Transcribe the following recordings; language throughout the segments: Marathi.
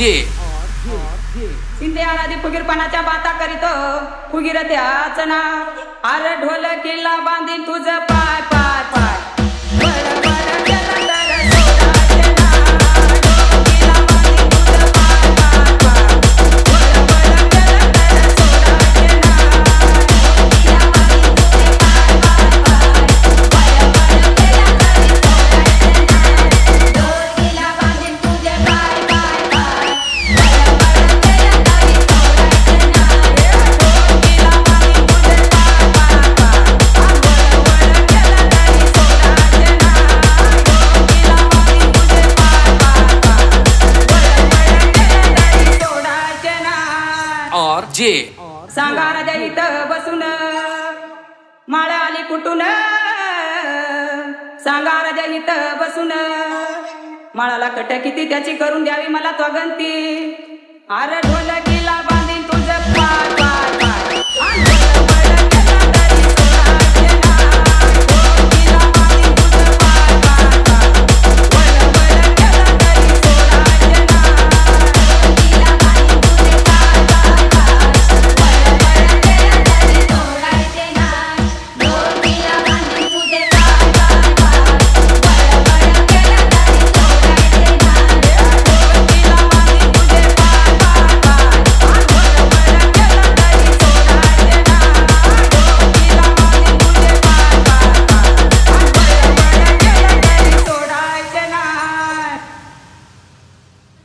जे शिंदे आराधी फुगीरपणाच्या बाता करीतो फुगीर त्याच ना आर ढोल किल्ला बांधीन तुझं पाय पाय पाय बळ बळ केलं तर सोडायचे ना ढोल किल्ला बांधीन तुझं पाय पाय पाय बळ बळ केलं तर सोडायचे ना किल्ला बांधीन तुझे पाय पाय पाय बळ बळ केलं तर सोडायचे ना ढोल किल्ला बांधीन तुझे पाय पाय पाय और जे सांगा राजा इथं बसून माळ आली कुठून सांगा राजा इथं बसून माळाला कट किती त्याची करून द्यावी मला त्वगंती आर ढोल किल्ला बांधीन तुझं पाय पाय पाय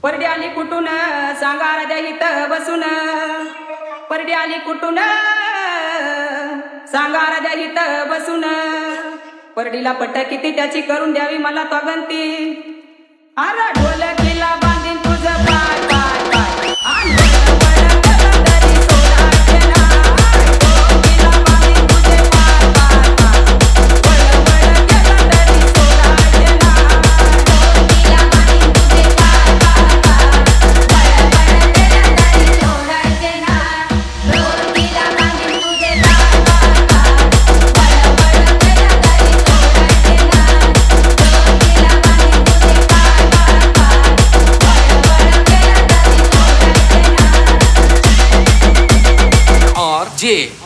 परडी आली कुठून सांगा राजा इथं बसून परडी आली कुठून सांगा राजा इथं बसून परडीला पट्ट किती त्याची करून द्यावी मला त्वगंती आर ढोल किल्ला बांधीन तुझं पाय पाय पाय और जे